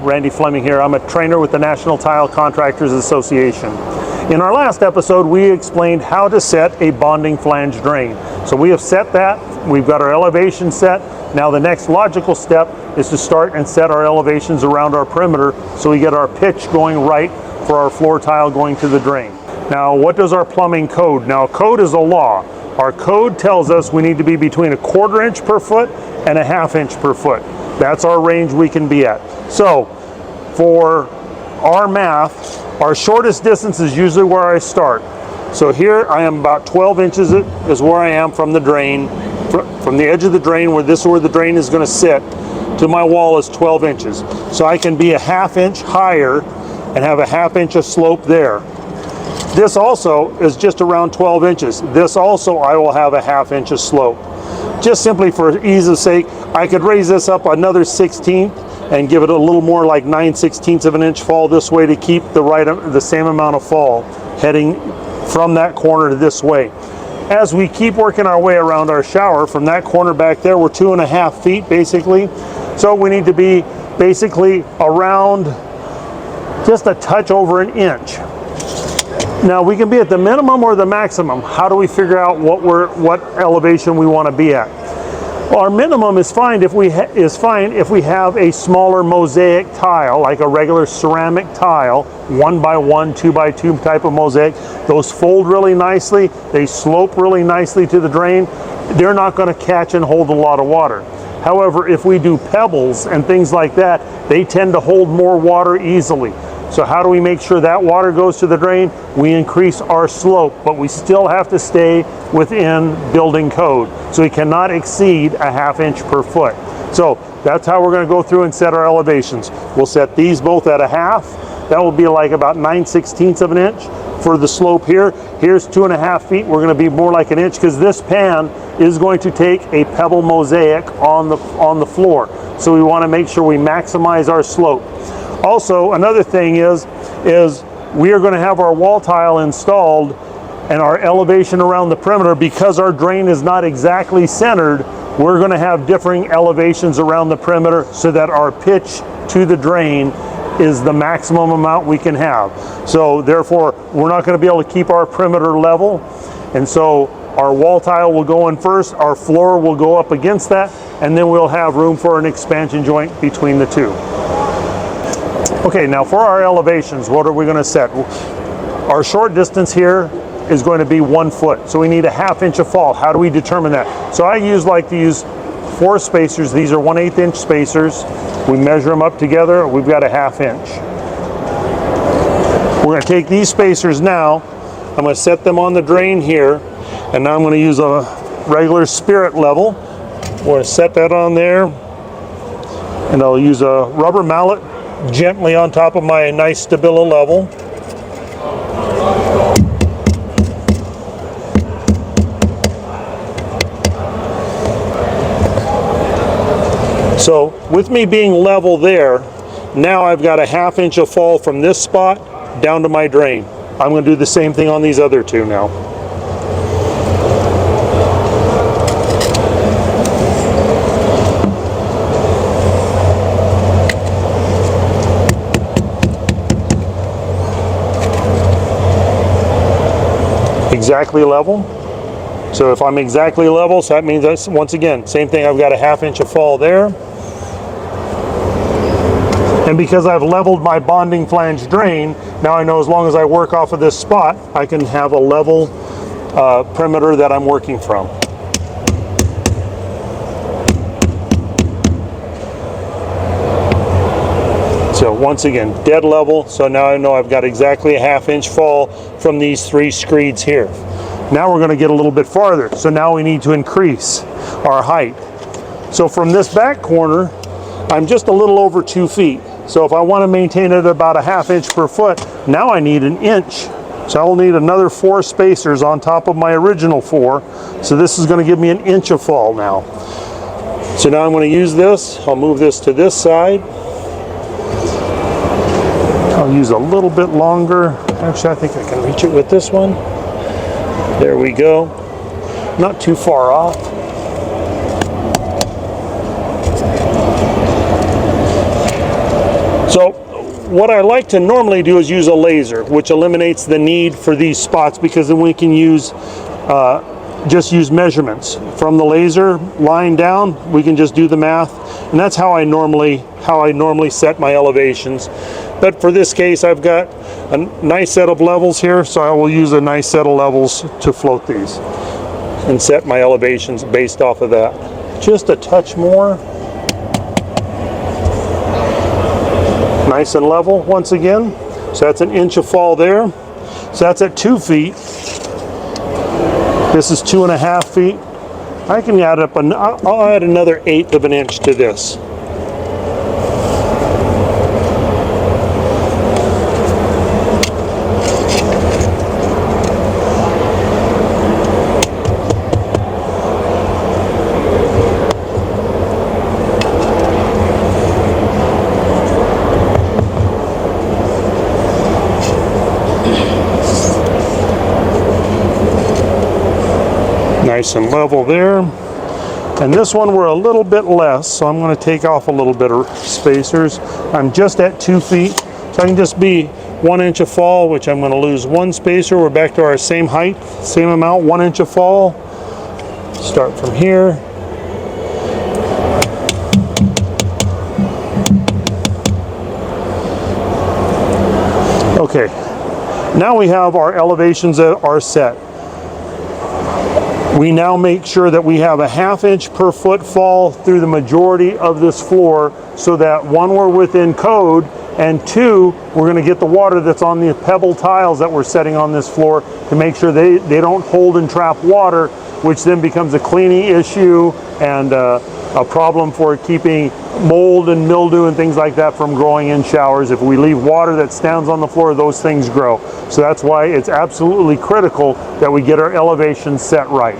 Randy Fleming here. I'm a trainer with the National Tile Contractors Association. In our last episode, we explained how to set a bonding flange drain. So we have set that, we've got our elevation set. Now the next logical step is to start and set our elevations around our perimeter so we get our pitch going right for our floor tile going to the drain. Now what does our plumbing code? Now code is a law. Our code tells us we need to be between 1/4 inch per foot and 1/2 inch per foot. That's our range we can be at. So for our math, our shortest distance is usually where I start. So here I am about 12 inches is where I am from the drain, from the edge of the drain where the drain is going to sit to my wall is 12 inches. So I can be 1/2 inch higher and have 1/2 inch of slope there. This also is just around 12 inches. This also I will have 1/2 inch of slope. Just simply for ease of sake, I could raise this up another 1/16 and give it a little more like 9/16 of an inch fall this way to keep the same amount of fall heading from that corner to this way. As we keep working our way around our shower, from that corner back there, we're 2.5 feet basically. So we need to be basically around just a touch over an inch. Now we can be at the minimum or the maximum. How do we figure out what elevation we want to be at? Well, our minimum is fine if we have a smaller mosaic tile, like a regular ceramic tile, 1x1, 2x2 type of mosaic. Those fold really nicely, they slope really nicely to the drain. They're not going to catch and hold a lot of water. However, if we do pebbles and things like that, they tend to hold more water easily. So how do we make sure that water goes to the drain? We increase our slope, but we still have to stay within building code. So we cannot exceed 1/2 inch per foot. So that's how we're going to go through and set our elevations. We'll set these both at 1/2. That will be like about 9/16 of an inch for the slope here. Here's 2.5 feet. We're going to be more like an inch because this pan is going to take a pebble mosaic on the floor. So we want to make sure we maximize our slope. Also, another thing is we are going to have our wall tile installed and our elevation around the perimeter, because our drain is not exactly centered, we're going to have differing elevations around the perimeter so that our pitch to the drain is the maximum amount we can have. So therefore, we're not going to be able to keep our perimeter level, and so our wall tile will go in first, our floor will go up against that, and then we'll have room for an expansion joint between the two. Okay, now for our elevations, what are we going to set? Our short distance here is going to be 1 foot, so we need 1/2 inch of fall. How do we determine that? So I like to use 4 spacers. These are 1/8 inch spacers. We measure them up together, we've got 1/2 inch. We're going to take these spacers now, I'm going to set them on the drain here, and now I'm going to use a regular spirit level. We're going to set that on there, and I'll use a rubber mallet gently on top of my nice Stabilo level. So with me being level there, now I've got 1/2 inch of fall from this spot down to my drain. I'm going to do the same thing on these other two now. Exactly level. So if I'm exactly level, so that means that's, once again, same thing, I've got 1/2 inch of fall there. And because I've leveled my bonding flange drain, now I know as long as I work off of this spot, I can have a level perimeter that I'm working from. So once again, dead level, so now I know I've got exactly 1/2 inch fall from these 3 screeds here. Now we're going to get a little bit farther, so now we need to increase our height. So from this back corner, I'm just a little over 2 feet. So if I want to maintain it about 1/2 inch per foot, now I need 1 inch. So I'll need another 4 spacers on top of my original 4. So this is going to give me 1 inch of fall now. So now I'm going to use this. I'll move this to this side. I'll use a little bit longer. Actually, I think I can reach it with this one. There we go. Not too far off. So what I like to normally do is use a laser, which eliminates the need for these spots, because then we can use just use measurements from the laser line down. We can just do the math, and that's how I normally set my elevations. But for this case, I've got a nice set of levels here, so I will use a nice set of levels to float these and set my elevations based off of that. Just a touch more. Nice and level once again. So that's an inch of fall there. So that's at 2 feet. This is 2.5 feet. I can add up, I'll add another 1/8 of an inch to this. Nice and level there. And this one we're a little bit less, so I'm going to take off a little bit of spacers. I'm just at 2 feet, so I can just be 1 inch of fall, which I'm going to lose 1 spacer. We're back to our same height, same amount, 1 inch of fall. Start from here. Okay, now we have our elevations that are set. We now make sure that we have a 1/2 inch per foot fall through the majority of this floor, so that 1, we're within code, and 2, we're going to get the water that's on the pebble tiles that we're setting on this floor to make sure they don't hold and trap water, which then becomes a cleaning issue and a problem for keeping mold and mildew and things like that from growing in showers. If we leave water that stands on the floor, those things grow. So that's why it's absolutely critical that we get our elevations set right.